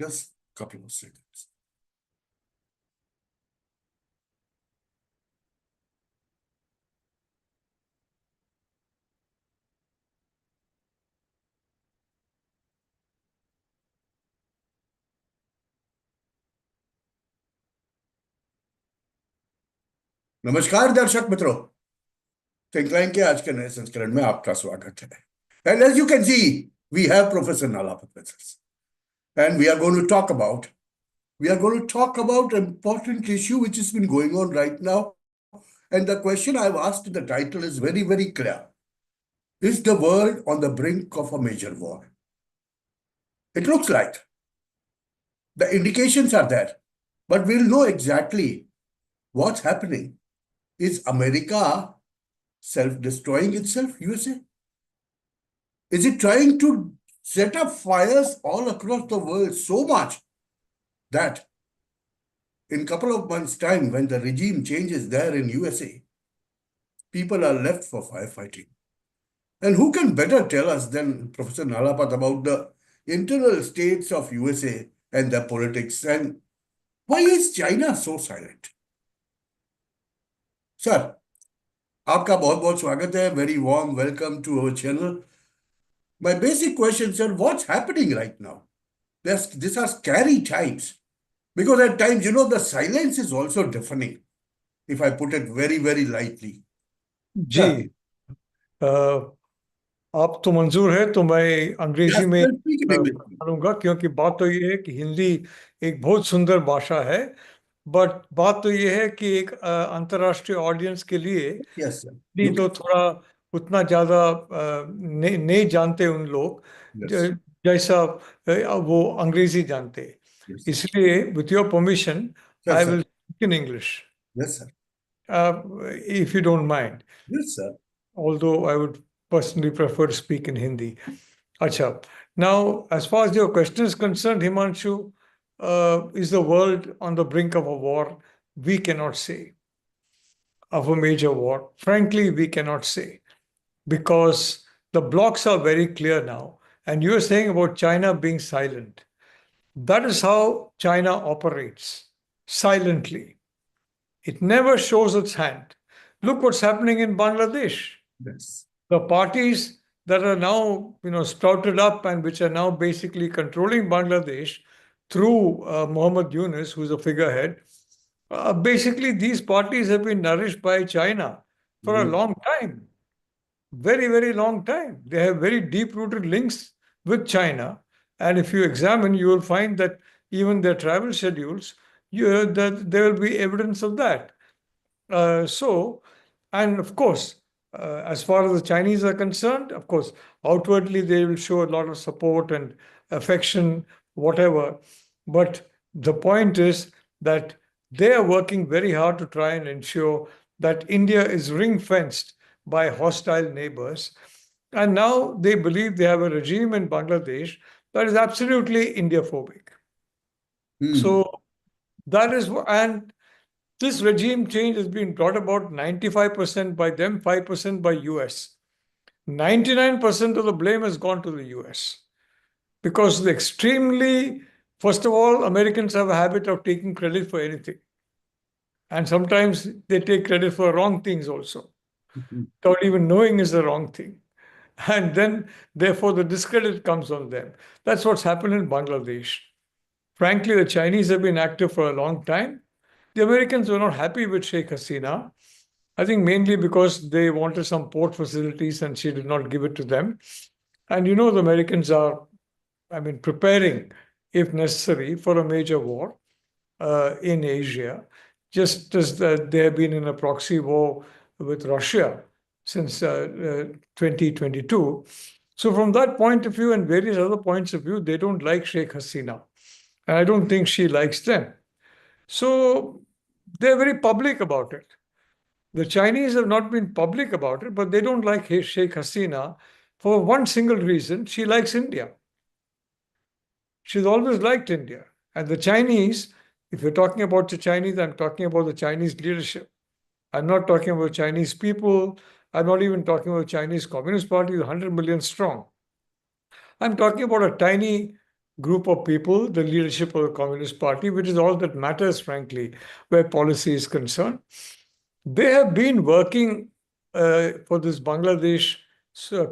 Just a couple of seconds. नमस्कार दर्शक मित्रों, थिंकलाइन के आज के नए संस्करण में आपका स्वागत है. And as you can see, we have Professor Nalapat with us, and we are going to talk about an important issue which has been going on right now. And the question I've asked in the title is very, very clear. Is the world on the brink of a major war? It looks like the indications are there, but we'll know exactly what's happening. Is America self-destroying itself, USA? Is it trying to set up fires all across the world so much that in a couple of months' time, when the regime changes there in USA, people are left for firefighting? And who can better tell us than Professor Nalapat about the internal states of USA and their politics, and why is China so silent? Sir, आपका बहुत बहुत स्वागत है. Very warm welcome to our channel. My basic question, sir, what's happening right now? These are scary times, because at times, the silence is also deafening, if I put it very, very lightly. जी, आप तो मंजूर है तो मैं अंग्रेजी में करूँगा, क्योंकि बात तो ये है कि हिंदी एक बहुत सुंदर भाषा है, बट बात तो ये है कि एक अंतर्राष्ट्रीय ऑडियंस के लिए हिंदी तो थोड़ा उतना ज़्यादा नहीं जानते उन लोग जैसा वो अंग्रेजी जानते. इसलिए with your permission I will speak in English. Yes, sir. If you don't mind. Yes, sir. Although I would personally prefer to speak in Hindi. Acha. Now, as far as your question is concerned, Himanshu, is the world on the brink of a war? We cannot say. Of a major war. Frankly, we cannot say. Because the blocks are very clear now. And you were saying about China being silent. That is how China operates. Silently. It never shows its hand. Look what's happening in Bangladesh. Yes. The parties that are now, sprouted up and which are now basically controlling Bangladesh through Muhammad Yunus, who's a figurehead, basically these parties have been nourished by China for a long time. Very, very long time. They have very deep-rooted links with China. And if you examine, you will find that even their travel schedules, that there will be evidence of that. And of course, as far as the Chinese are concerned, of course, outwardly they will show a lot of support and affection, whatever. But the point is that they are working very hard to try and ensure that India is ring-fenced by hostile neighbors. And now they believe they have a regime in Bangladesh that is absolutely India-phobic. So that is, and this regime change has been brought about 95% by them, 5% by US. 99% of the blame has gone to the US. Because first of all, Americans have a habit of taking credit for anything. And sometimes they take credit for wrong things also. Without even knowing is the wrong thing. And then, therefore, the discredit comes on them. That's what's happened in Bangladesh. Frankly, the Chinese have been active for a long time. The Americans were not happy with Sheikh Hasina. I think mainly because they wanted some port facilities and she did not give it to them. And the Americans are, preparing, if necessary, for a major war in Asia, just as they have been in a proxy war with Russia since 2022. So from that point of view and various other points of view, they don't like Sheikh Hasina. And I don't think she likes them. So they're very public about it. The Chinese have not been public about it, but they don't like Sheikh Hasina for one single reason. She likes India. She's always liked India. And the Chinese, if you're talking about the Chinese, I'm talking about the Chinese leadership. I'm not talking about Chinese people. I'm not even talking about Chinese Communist Party, 100 million strong. I'm talking about a tiny group of people, the leadership of the Communist Party, which is all that matters, frankly, where policy is concerned. They have been working for this Bangladesh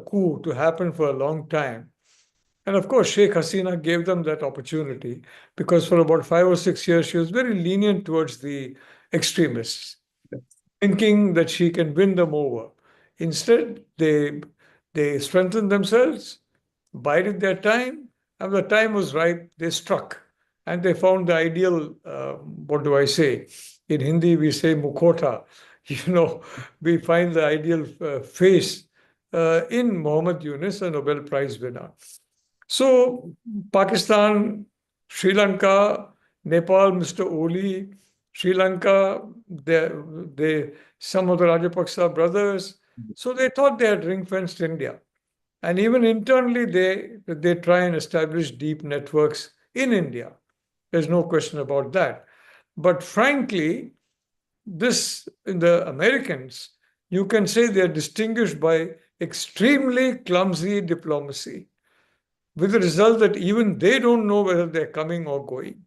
coup to happen for a long time. And of course, Sheikh Hasina gave them that opportunity because for about 5 or 6 years, she was very lenient towards the extremists, thinking that she can win them over. Instead, they strengthened themselves, bided their time, and when the time was right, they struck. And they found the ideal, what do I say? In Hindi, we say mukhota. We find the ideal face in Muhammad Yunus, a Nobel Prize winner. So, Pakistan, Sri Lanka, Nepal, Mr. Oli, Sri Lanka, some of the Rajapaksa brothers. So they thought they had ring-fenced India. And even internally, they try and establish deep networks in India. There's no question about that. But frankly, in the Americans, you can say they're distinguished by extremely clumsy diplomacy, with the result that even they don't know whether they're coming or going.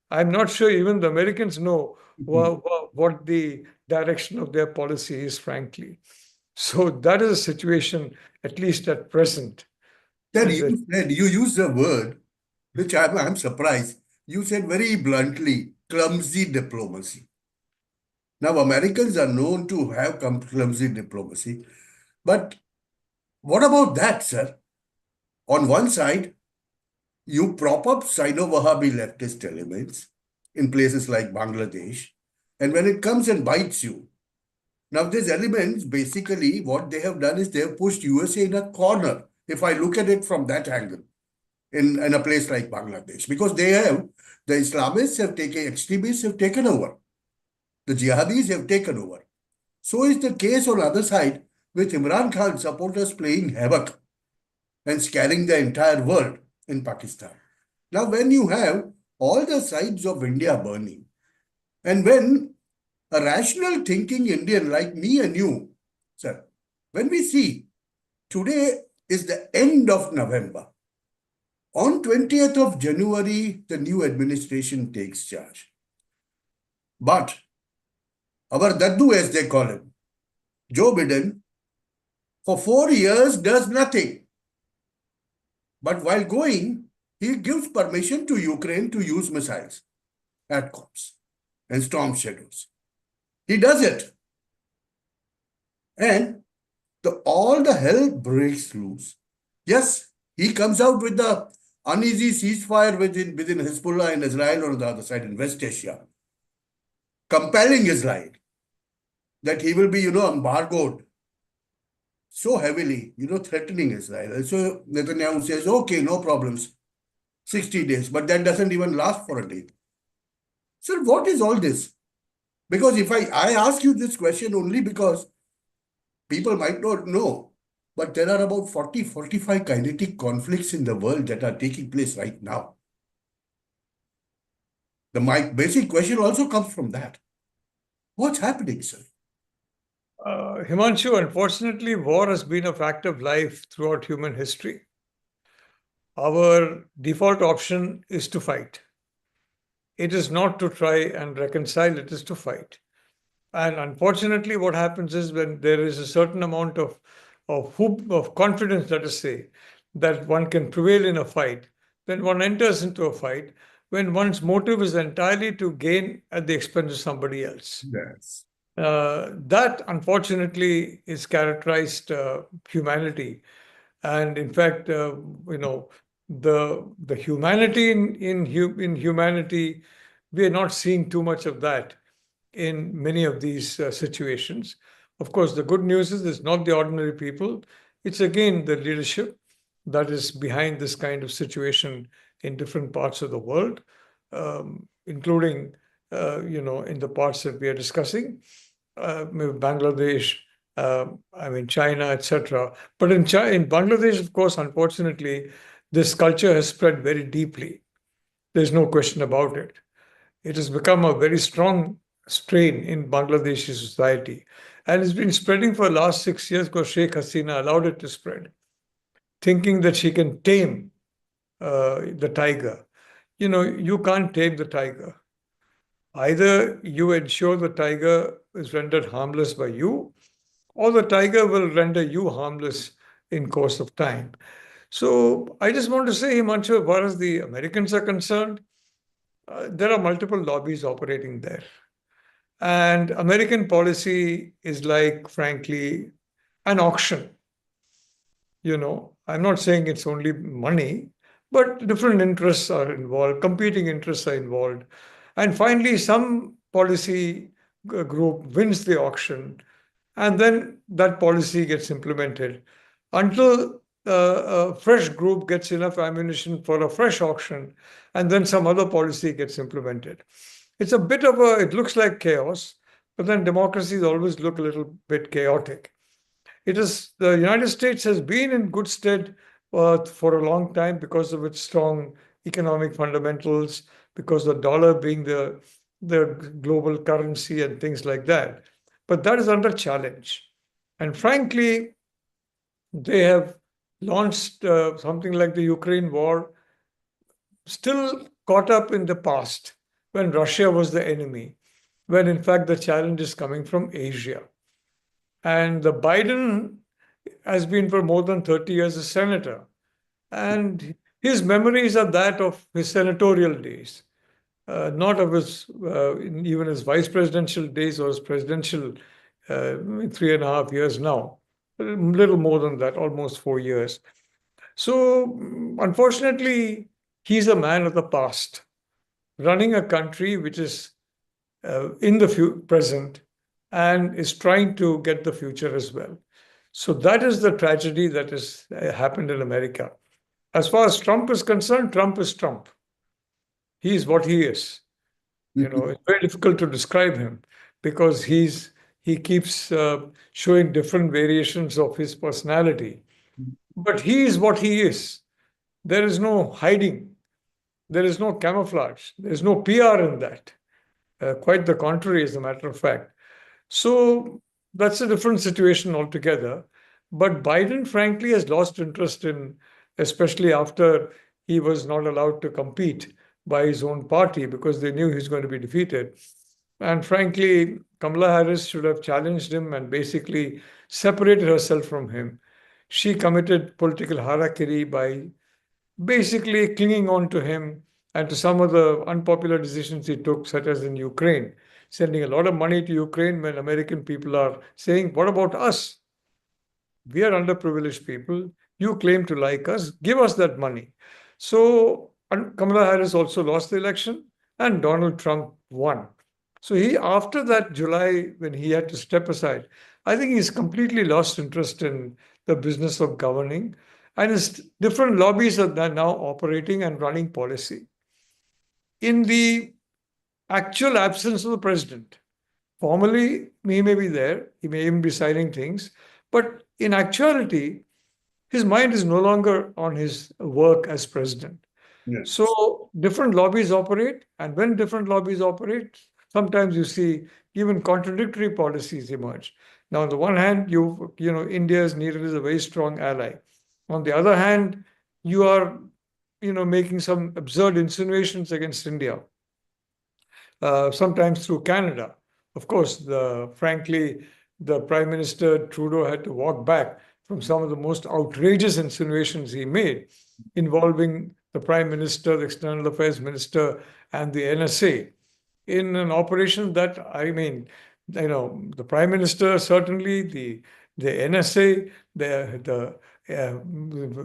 I'm not sure even the Americans know what the direction of their policy is, frankly. So that is a situation, at least at present. Then you used a word which I'm surprised. You said very bluntly, clumsy diplomacy. Now, Americans are known to have clumsy diplomacy. But what about that, sir? On one side, you prop up Sino-Wahhabi leftist elements in places like Bangladesh. And when it comes and bites you, now these elements, basically what they have done is they have pushed USA in a corner, if I look at it from that angle, in a place like Bangladesh. Because the Islamists have taken, extremists have taken over. The jihadis have taken over. So is the case on the other side with Imran Khan supporters playing havoc and scaring the entire world in Pakistan. Now, when you have all the sides of India burning, and when a rational thinking Indian like me and you, sir, when we see today is the end of November, on 20th of January, the new administration takes charge. But our Daddu, as they call him, Joe Biden, for 4 years does nothing. But while going, he gives permission to Ukraine to use missiles, ATACMS, and Storm Shadows. He does it. And all the hell breaks loose. Yes, he comes out with the uneasy ceasefire within Hezbollah and Israel on the other side in West Asia, compelling Israel that he will be, embargoed so heavily, threatening Israel. And so Netanyahu says, okay, no problems, 60 days, but that doesn't even last for a day. Sir, what is all this? Because if I ask you this question only because people might not know, but there are about 40, 45 kinetic conflicts in the world that are taking place right now. My basic question also comes from that. What's happening, sir? Himanshu, unfortunately, war has been a fact of life throughout human history. Our default option is to fight. It is not to try and reconcile, it is to fight. And unfortunately, what happens is when there is a certain amount of confidence, let us say, that one can prevail in a fight, then one enters into a fight when one's motive is entirely to gain at the expense of somebody else. Yes. That, unfortunately, is characterized humanity. And in fact, the humanity in humanity, we are not seeing too much of that in many of these situations. Of course, the good news is it's not the ordinary people. It's again the leadership that is behind this kind of situation in different parts of the world, including, in the parts that we are discussing, Bangladesh, China, etc. But in Bangladesh, of course, unfortunately, this culture has spread very deeply. There's no question about it. It has become a very strong strain in Bangladeshi society. And it's been spreading for the last 6 years because Sheikh Hasina allowed it to spread, thinking that she can tame the tiger. You can't tame the tiger. Either you ensure the tiger is rendered harmless by you, or the tiger will render you harmless in course of time. So I just want to say, Himanshu, as far as the Americans are concerned, there are multiple lobbies operating there. And American policy is like, frankly, an auction. I'm not saying it's only money, but different interests are involved, competing interests are involved. And finally, some policy group wins the auction, and then that policy gets implemented until a fresh group gets enough ammunition for a fresh auction, and then some other policy gets implemented. It's a bit of it looks like chaos, but then democracies always look a little bit chaotic. The United States has been in good stead for a long time because of its strong economic fundamentals, because the dollar being the global currency and things like that. But that is under challenge. And frankly, they have launched something like the Ukraine war, still caught up in the past when Russia was the enemy, when in fact the challenge is coming from Asia. And the Biden has been for more than 30 years a senator. And his memories are that of his senatorial days, not of even his vice presidential days or his presidential 3.5 years now. A little more than that, almost 4 years. So, unfortunately, he's a man of the past, running a country which is in the present and is trying to get the future as well. So that is the tragedy that has happened in America. As far as Trump is concerned, Trump is Trump. He is what he is. It's very difficult to describe him because he keeps showing different variations of his personality. But he is what he is. There is no hiding. There is no camouflage. There is no PR in that. Quite the contrary, as a matter of fact. So that's a different situation altogether. But Biden, frankly, has lost interest in, especially after he was not allowed to compete by his own party because they knew he was going to be defeated. And frankly, Kamala Harris should have challenged him and basically separated herself from him. She committed political harakiri by basically clinging on to him and to some of the unpopular decisions he took, such as in Ukraine, sending a lot of money to Ukraine when American people are saying, what about us? We are underprivileged people. You claim to like us. Give us that money. So Kamala Harris also lost the election and Donald Trump won. So after that July, when he had to step aside, I think he's completely lost interest in the business of governing. And his different lobbies are now operating and running policy. In the actual absence of the president, formally, he may be there, he may even be signing things, but in actuality, his mind is no longer on his work as president. Yes. So different lobbies operate, and when different lobbies operate, sometimes you see even contradictory policies emerge. Now, on the one hand, India is needed as a very strong ally. On the other hand, you are, making some absurd insinuations against India, sometimes through Canada. Of course, frankly, the Prime Minister Trudeau had to walk back from some of the most outrageous insinuations he made involving the Prime Minister, the External Affairs Minister, and the NSA in an operation that, the Prime Minister, certainly, the NSA, the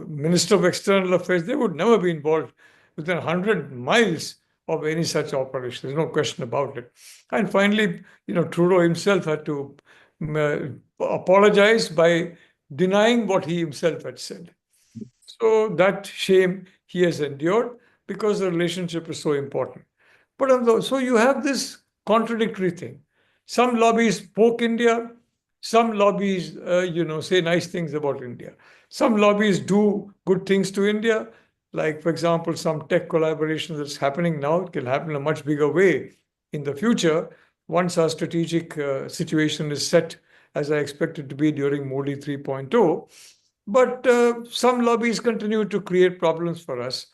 Minister of External Affairs, they would never be involved within 100 miles of any such operation. There's no question about it. And finally, Trudeau himself had to apologize by denying what he himself had said. So that shame he has endured because the relationship is so important. But so you have this contradictory thing. Some lobbies poke India. Some lobbies, say nice things about India. Some lobbies do good things to India. Like, for example, some tech collaboration that's happening now, it can happen in a much bigger way in the future once our strategic situation is set, as I expect it to be during Modi 3.0. But some lobbies continue to create problems for us.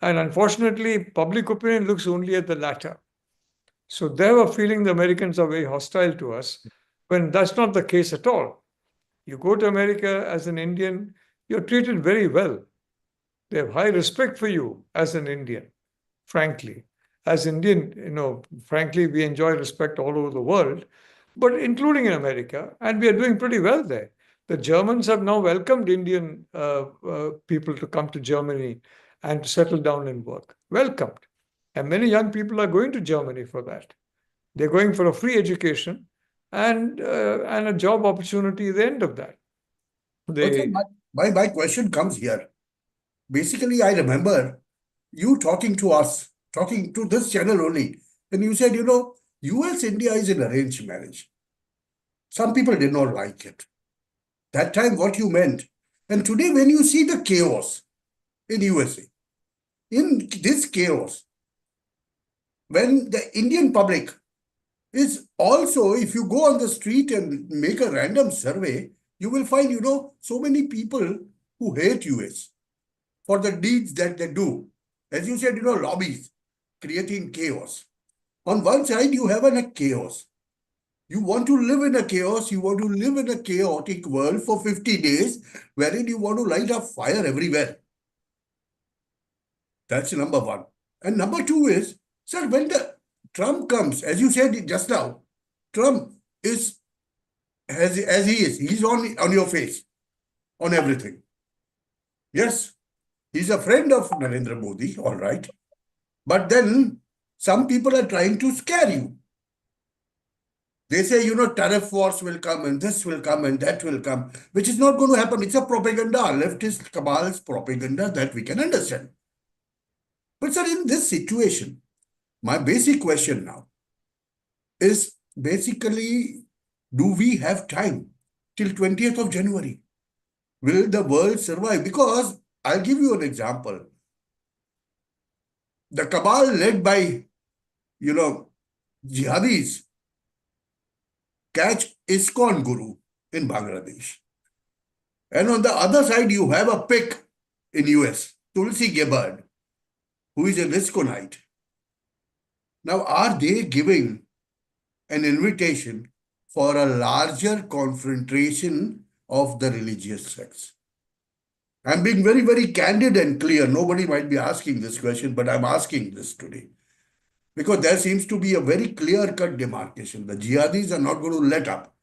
And unfortunately, public opinion looks only at the latter. So they have a feeling the Americans are very hostile to us, when that's not the case at all. You go to America as an Indian, you're treated very well. They have high respect for you as an Indian, frankly. As Indian, frankly, we enjoy respect all over the world, but including in America, and we are doing pretty well there. The Germans have now welcomed Indian people to come to Germany and to settle down and work. Welcomed. And many young people are going to Germany for that. They're going for a free education and a job opportunity at the end of that. Okay, They my question comes here. Basically, I remember you talking to us, talking to this channel only, and you said, US India is an arranged marriage. Some people did not like it. That time, what you meant. And today, when you see the chaos in USA, in this chaos, when the Indian public is also, if you go on the street and make a random survey, you will find, so many people who hate US for the deeds that they do. As you said, lobbies, creating chaos. On one side, you have a chaos. You want to live in a chaos. You want to live in a chaotic world for 50 days, wherein you want to light a fire everywhere. That's number one. And number two is, sir, when the Trump comes, as you said just now, Trump is as he is. He's on your face, on everything. Yes, he's a friend of Narendra Modi, all right. But then some people are trying to scare you. They say, tariff wars will come and this will come and that will come, which is not going to happen. It's a propaganda, leftist cabal's propaganda that we can understand. But sir, in this situation, my basic question now is basically, do we have time till 20th of January? Will the world survive? Because I'll give you an example. The cabal led by, jihadis catch ISKCON guru in Bangladesh. And on the other side, you have a pick in US, Tulsi Gabbard, who is an ISKCONite. Now, are they giving an invitation for a larger confrontation of the religious sects? I'm being very, very candid and clear. Nobody might be asking this question, but I'm asking this today. Because there seems to be a very clear-cut demarcation. The jihadis are not going to let up.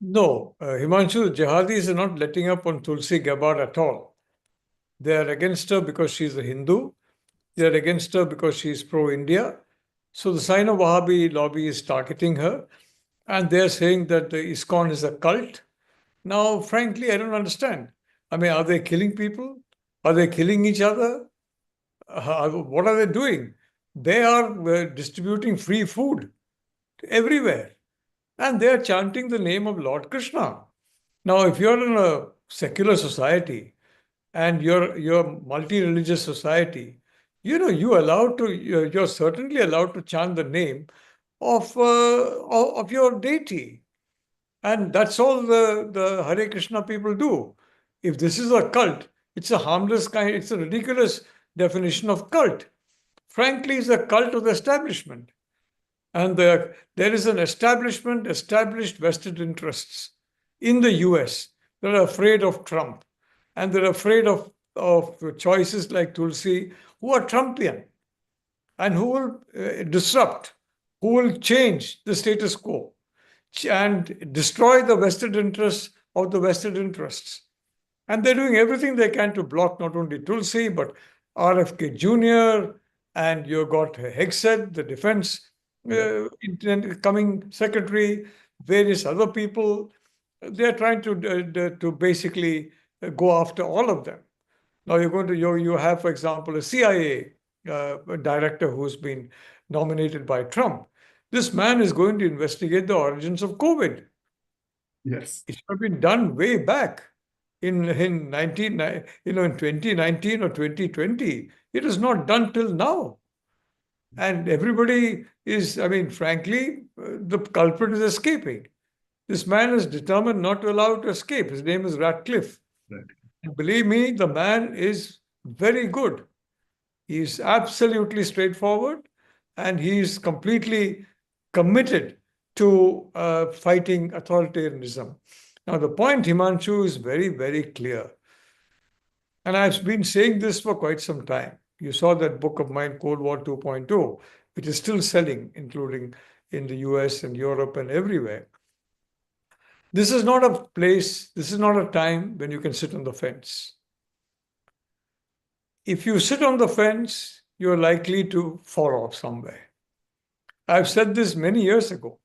No, Himanshu, jihadis are not letting up on Tulsi Gabbard at all. They are against her because she's a Hindu. They are against her because she's pro-India. So the Sino-Wahhabi lobby is targeting her. And they're saying that the ISKCON is a cult. Now, frankly, I don't understand. I mean, are they killing people? Are they killing each other? What are they doing? They are distributing free food everywhere. And they are chanting the name of Lord Krishna. Now, if you're in a secular society and you're multi-religious society, you're certainly allowed to chant the name of your deity. And that's all the Hare Krishna people do. If this is a cult, it's a harmless kind, it's a ridiculous definition of cult. Frankly, it's a cult of the establishment. And there is an established vested interests in the US that are afraid of Trump. And they're afraid of choices like Tulsi, who are Trumpian and who will disrupt, who will change the status quo and destroy the vested interests of the vested interests. And they're doing everything they can to block not only Tulsi, but RFK Jr., and you've got Hegseth, the defense incoming secretary, various other people. They're trying to basically go after all of them. Now you have, for example, a CIA director who's been nominated by Trump. This man is going to investigate the origins of COVID. Yes. It should have been done way back in 2019 or 2020. It is not done till now. And everybody is, frankly, the culprit is escaping. This man is determined not to allow it to escape. His name is Ratcliffe. Right. And believe me, the man is very good. He's absolutely straightforward, and he's completely committed to fighting authoritarianism. Now, the point, Himanshu, is very, very clear. And I've been saying this for quite some time. You saw that book of mine, Cold War 2.0, which is still selling, including in the US and Europe and everywhere. This is not a place, this is not a time when you can sit on the fence. If you sit on the fence, you're likely to fall off somewhere. I've said this many years ago.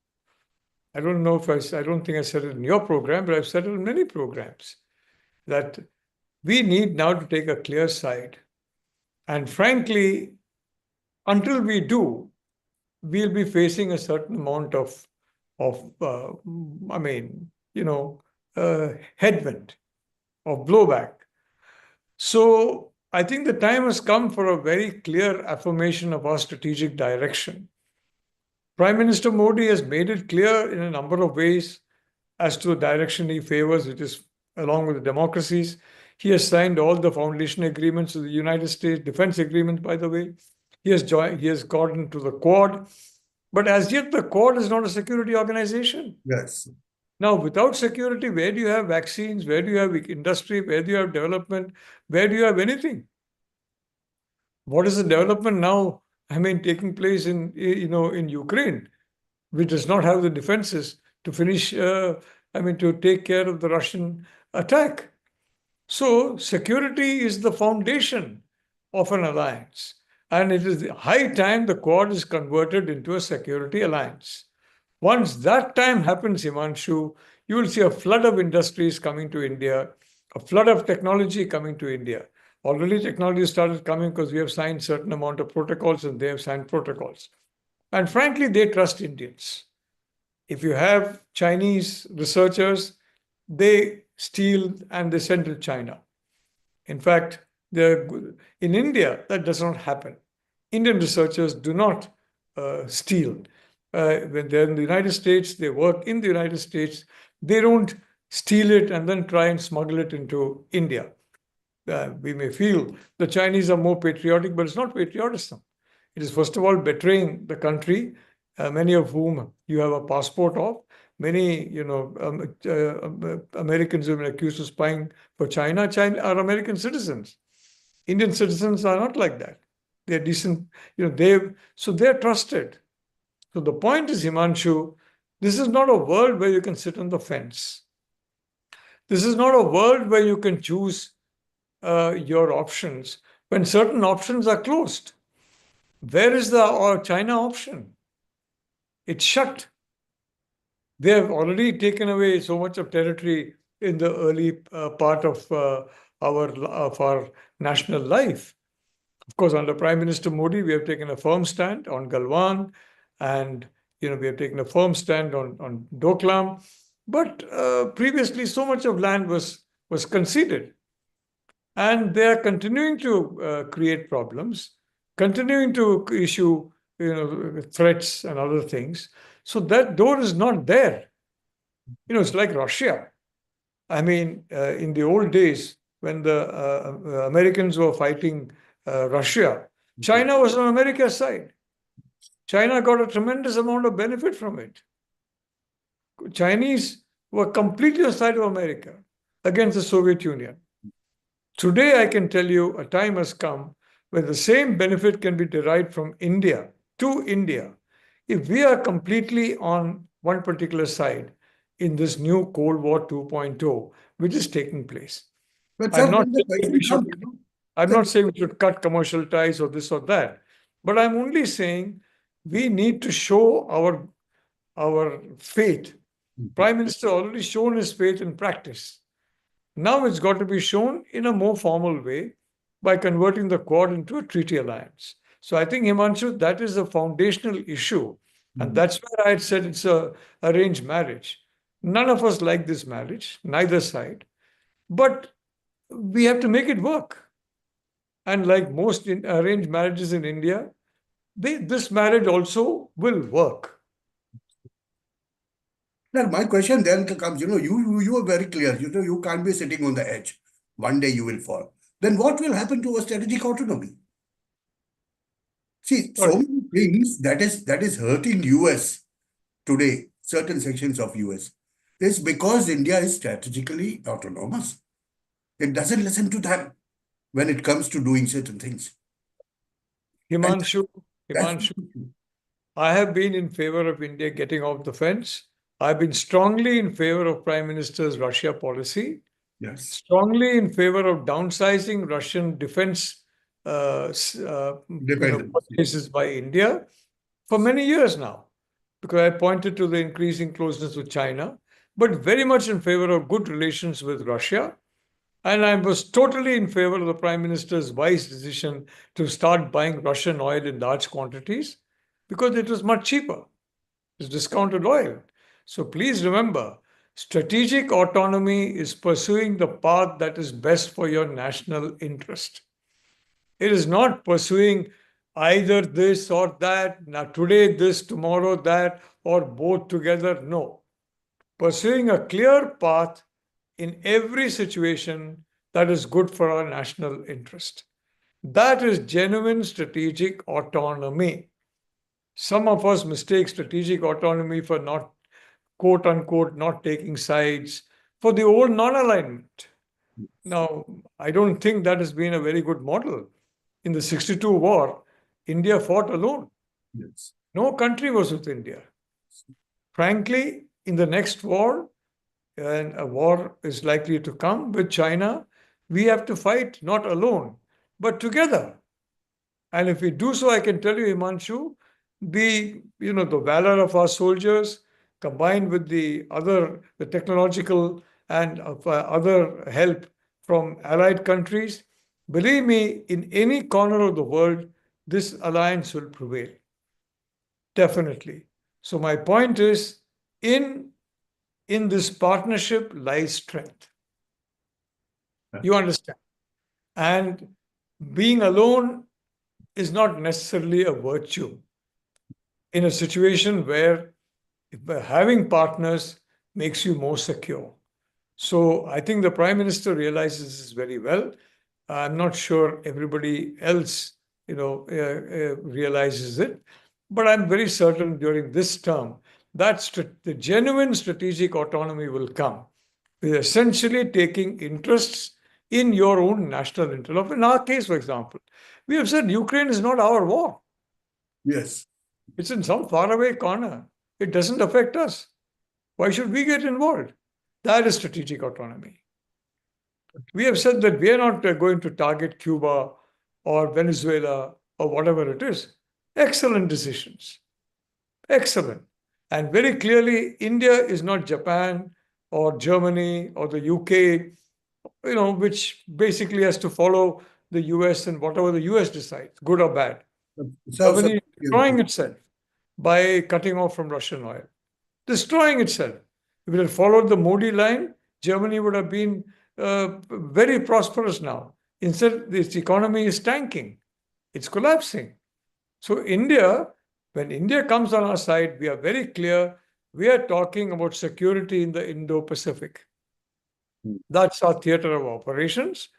I don't know if I don't think I said it in your program, but I've said it in many programs that we need now to take a clear side. And frankly, until we do, we'll be facing a certain amount of headwind, of blowback. So I think the time has come for a very clear affirmation of our strategic direction. Prime Minister Modi has made it clear in a number of ways as to the direction he favors, which is along with the democracies. He has signed all the foundation agreements of the United States, defense agreements, by the way. He has gotten to the Quad. But as yet, the Quad is not a security organization. Yes. Now, without security, where do you have vaccines? Where do you have industry? Where do you have development? Where do you have anything? What is the development now, taking place in Ukraine, which does not have the defenses to finish, to take care of the Russian attack? So security is the foundation of an alliance. And it is high time the Quad is converted into a security alliance. Once that time happens, Himanshu, you will see a flood of industries coming to India, a flood of technology coming to India. Already technology started coming because we have signed certain amount of protocols and they have signed protocols. And frankly, they trust Indians. If you have Chinese researchers, they steal and they send to China. In fact, in India, that does not happen. Indian researchers do not steal. When they're in the United States, they work in the United States. They don't steal it and then try and smuggle it into India. We may feel the Chinese are more patriotic, but it's not patriotism. It is, first of all, betraying the country, many of whom you have a passport of. Many, Americans who have been accused of spying for China are American citizens. Indian citizens are not like that. They're decent, so they're trusted. So the point is, Himanshu, this is not a world where you can sit on the fence. This is not a world where you can choose your options when certain options are closed. Where is the China option? It's shut. They have already taken away so much of territory in the early part of our national life. Of course, under Prime Minister Modi, we have taken a firm stand on Galwan, and we have taken a firm stand on Doklam. But previously, so much of land was conceded. And they are continuing to create problems, continuing to issue threats and other things. So that door is not there. It's like Russia. In the old days, when the Americans were fighting Russia, China was on America's side. China got a tremendous amount of benefit from it. Chinese were completely on the side of America against the Soviet Union. Today, I can tell you a time has come where the same benefit can be derived from India to India if we are completely on one particular side in this new Cold War 2.0, which is taking place. But I'm not saying we should cut commercial ties or this or that, but I'm only saying we need to show our faith. Prime Minister already shown his faith in practice. Now it's got to be shown in a more formal way by converting the Quad into a treaty alliance. So I think, Himanshu, that is a foundational issue. And that's where I had said it's a arranged marriage. None of us like this marriage, neither side. But we have to make it work. And like most arranged marriages in India, this marriage also will work. Now, my question then comes, you are very clear. You can't be sitting on the edge. One day you will fall. then what will happen to our strategic autonomy? See, so Sorry. many things that is hurting US today, certain sections of US, is because India is strategically autonomous. It doesn't listen to them when it comes to doing certain things. And Himanshu, that's Himanshu, I have been in favor of India getting off the fence. I've been strongly in favor of Prime Minister's Russia policy, yes, strongly in favor of downsizing Russian defense dependence. purchases by India for many years now, because I pointed to the increasing closeness with China, but very much in favor of good relations with Russia. And I was totally in favor of the Prime Minister's wise decision to start buying Russian oil in large quantities because it was much cheaper. It's discounted oil. So please remember, strategic autonomy is pursuing the path that is best for your national interest. It is not pursuing either this or that, now today this, tomorrow that, or both together. No. Pursuing a clear path in every situation that is good for our national interest. That is genuine strategic autonomy. Some of us mistake strategic autonomy for not, quote unquote, not taking sides, for the old non alignment. Now, I don't think that has been a very good model. In the 62 war, India fought alone. Yes. No country was with India. Frankly, in the next war, and a war is likely to come with China, we have to fight not alone, but together. And if we do so, I can tell you, Himanshu, the valor of our soldiers combined with the technological and other help from allied countries, believe me, in any corner of the world, this alliance will prevail. Definitely. So my point is, in this partnership lies strength. You understand? And being alone is not necessarily a virtue in a situation where having partners makes you more secure. So I think the Prime Minister realizes this very well. I'm not sure everybody else, realizes it, but I'm very certain during this term that the genuine strategic autonomy will come with essentially taking interests in your own national interest. In our case, for example, we have said Ukraine is not our war. Yes. It's in some faraway corner. It doesn't affect us. Why should we get involved? That is strategic autonomy. We have said that we are not going to target Cuba or Venezuela or whatever it is. Excellent decisions. Excellent. And very clearly, India is not Japan or Germany or the UK, which basically has to follow the US and whatever the US decides, good or bad. Germany is destroying itself by cutting off from Russian oil. Destroying itself. If it had followed the Modi line, Germany would have been very prosperous now. Instead, its economy is tanking. It's collapsing. So when India comes on our side, we are very clear. We are talking about security in the Indo-Pacific. That's our theater of operations.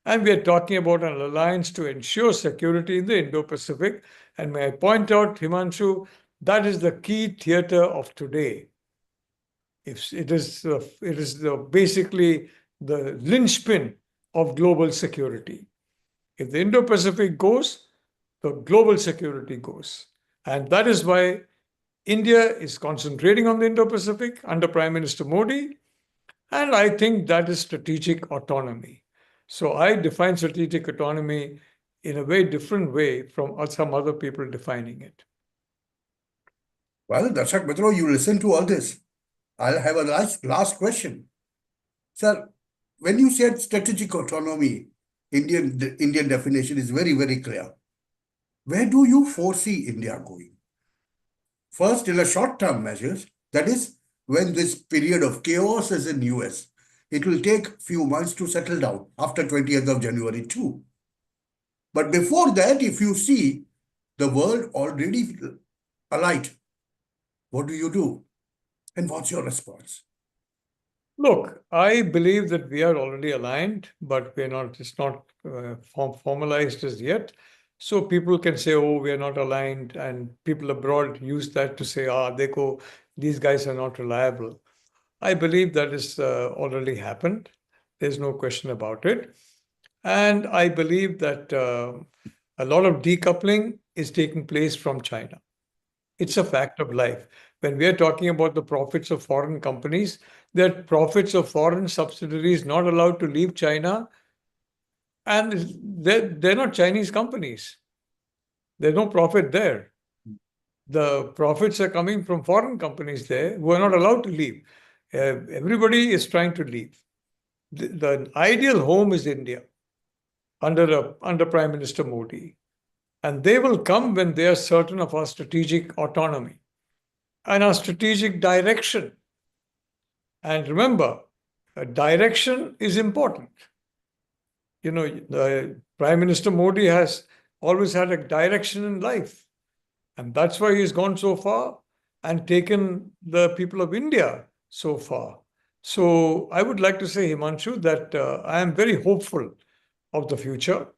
And we are talking about an alliance to ensure security in the Indo-Pacific. And may I point out, Himanshu, that is the key theater of today. It is basically the linchpin of global security. If the Indo-Pacific goes, the global security goes. And that is why India is concentrating on the Indo-Pacific under Prime Minister Modi. And I think that is strategic autonomy. So I define strategic autonomy in a very different way from some other people defining it. Well, Darshak Mitra, you listen to all this. I'll have a last question. Sir, when you said strategic autonomy, the Indian definition is very, very clear. Where do you foresee India going? First, in a short-term measures, that is, when this period of chaos is in US, it will take few months to settle down after 20th of January too. But before that, if you see the world already alight, what do you do? And what's your response? Look, I believe that we are already aligned, but we're not, it's not formalized as yet. So people can say, oh, we are not aligned, and people abroad use that to say, dekho, these guys are not reliable. I believe that is already happened. There's no question about it. And I believe that a lot of decoupling is taking place from China. It's a fact of life. When we are talking about the profits of foreign companies, that profits of foreign subsidiaries not allowed to leave China, and they're not Chinese companies. There's no profit there. The profits are coming from foreign companies there who are not allowed to leave. Everybody is trying to leave. The ideal home is India under Prime Minister Modi. And they will come when they are certain of our strategic autonomy and our strategic direction. And remember, direction is important. The Prime Minister Modi has always had a direction in life. And that's why he's gone so far and taken the people of India so far. So I would like to say, Himanshu, that I am very hopeful of the future.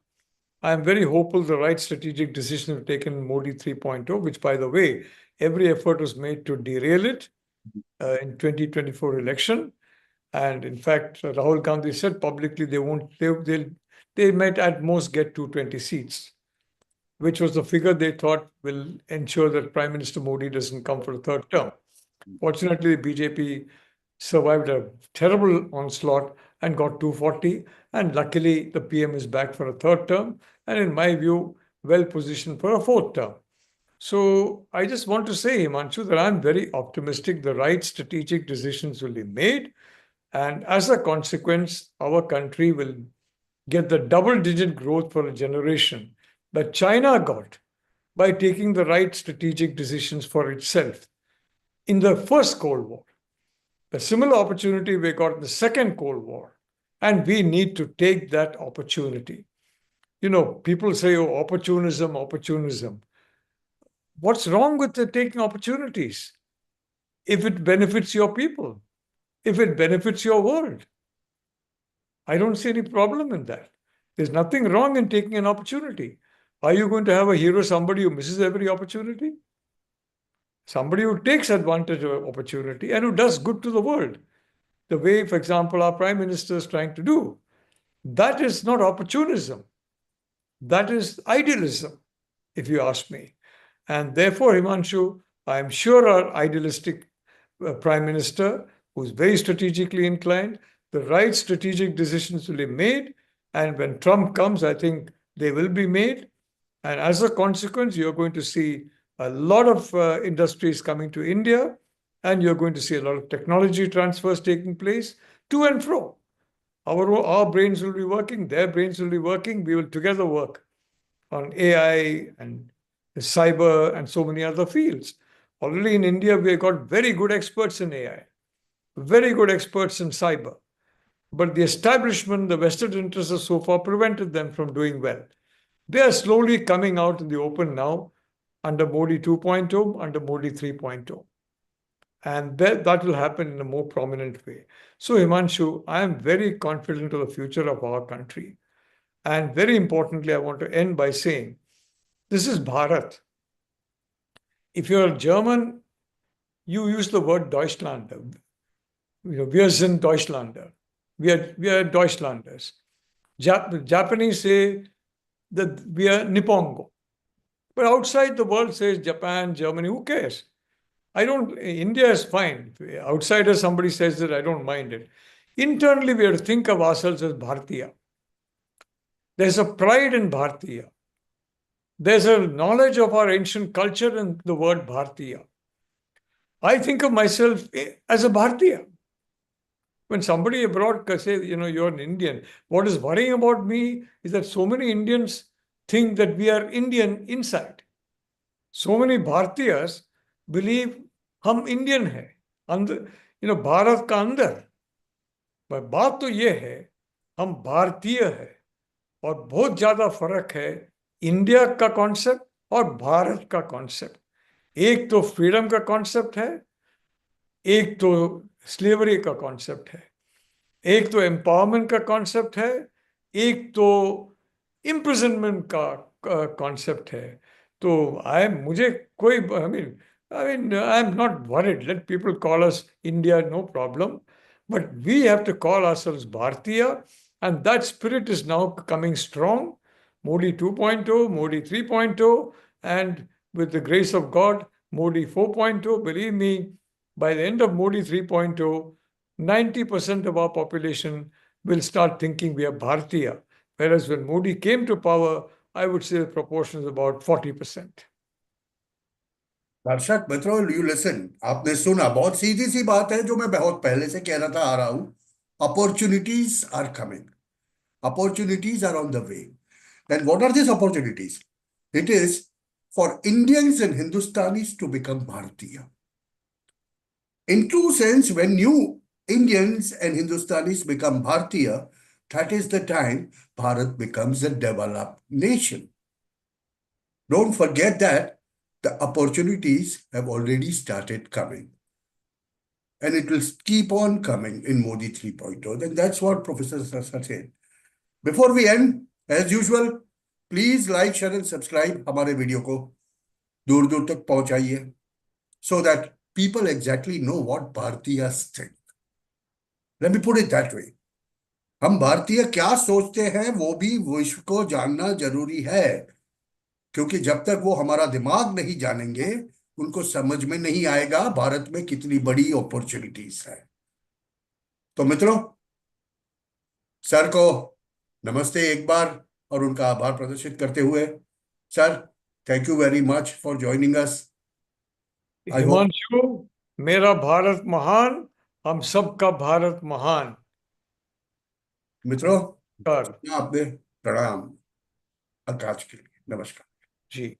I am very hopeful the right strategic decisions have taken Modi 3.0, which, by the way, every effort was made to derail it in 2024 election. And in fact, Rahul Gandhi said publicly they might at most get 220 seats, which was the figure they thought will ensure that Prime Minister Modi doesn't come for a third term. Fortunately, the BJP survived a terrible onslaught and got 240. And luckily, the PM is back for a third term. And in my view, well positioned for a fourth term. So I just want to say, Himanshu, that I'm very optimistic the right strategic decisions will be made. And as a consequence, our country will get the double-digit growth for a generation that China got by taking the right strategic decisions for itself in the first Cold War. A similar opportunity we got in the second Cold War, and we need to take that opportunity. People say, oh, opportunism, opportunism. What's wrong with taking opportunities? If it benefits your people, if it benefits your world, I don't see any problem in that. There's nothing wrong in taking an opportunity. Are you going to have a hero, somebody who misses every opportunity? Somebody who takes advantage of opportunity and who does good to the world. The way, for example, our Prime Minister is trying to do. That is not opportunism. That is idealism, if you ask me. And therefore, Himanshu, I am sure our idealistic Prime Minister, who's very strategically inclined, the right strategic decisions will be made. And when Trump comes, I think they will be made. And as a consequence, you're going to see a lot of industries coming to India, and you're going to see a lot of technology transfers taking place to and fro. Our brains will be working, their brains will be working, we will together work on AI and cyber and so many other fields. Already in India, we have got very good experts in AI, very good experts in cyber. But the establishment, the vested interests have so far prevented them from doing well. They are slowly coming out in the open now under Modi 2.0, under Modi 3.0. And that will happen in a more prominent way. So, Himanshu, I am very confident of the future of our country. And very importantly, I want to end by saying, this is Bharat. If you're German, you use the word Deutschlander. Wir sind Deutschlander. We are Deutschlanders. Japanese say that we are Nippongo. But outside the world says Japan, Germany, who cares? India is fine. Outsider, somebody says that, I don't mind it. Internally, we have to think of ourselves as Bharatiya. There's a pride in Bharatiya. There's a knowledge of our ancient culture in the word Bharatiya. I think of myself as a Bharatiya. When somebody abroad says, you're an Indian, what is worrying about me is that so many Indians think that we are Indian inside. So many Bharatiyas believe हम Indian है अंदर भारत का अंदर पर बात तो ये है हम भारतीय है और बहुत ज्यादा फर्क है इंडिया का कॉन्सेप्ट और भारत का कॉन्सेप्ट एक तो फ्रीडम का कॉन्सेप्ट है एक तो स्लेवरी का कॉन्सेप्ट है एक तो एम्पावरमेंट का कॉन्सेप्ट है, एक तो इम्प्रिजनमेंट का कॉन्सेप्ट है। तो मुझे कोई I am not worried, let people call us India, no problem, but we have to call ourselves Bharatiya, and that spirit is now coming strong. Modi 2.0, Modi 3.0, and with the grace of God, Modi 4.0. Believe me, by the end of Modi 3.0, 90% of our population will start thinking we are Bharatiya. Whereas when Modi came to power, I would say the proportion is about 40%. दर्शक मित्रों, you listen, आपने सुना, बहुत सीधी सी बात है जो मैं बहुत पहले से कह रहा था, आ रहा हूं. Opportunities are coming, opportunities are on the way. Then what are these opportunities? It is for Indians and Hindustanis to become Bharatiya. In true sense, when new Indians and Hindustanis become Bharatiya, that is the time Bharat becomes a developed nation. Don't forget that the opportunities have already started coming. And it will keep on coming in Modi 3.0. Then that's what Professor Sasa said. Before we end, as usual, please like, share and subscribe हमारे video को दूर दूर तक पहुंचाइए, so that people exactly know what Bhartiyas think. Let me put it that way. हम भारतीय क्या सोचते हैं वो भी विश्व को जानना जरूरी है, क्योंकि जब तक वो हमारा दिमाग नहीं जानेंगे, उनको समझ में नहीं आएगा भारत में कितनी बड़ी अपॉर्चुनिटीज है. तो मित्रों, सर को नमस्ते एक बार और उनका आभार प्रदर्शित करते हुए, sir, thank you very much for joining us. I hope. Himanshu, मेरा भारत महान, हम सबका भारत महान. मित्रों, कर आपने प्रणाम आकाश के लिए. नमस्कार जी.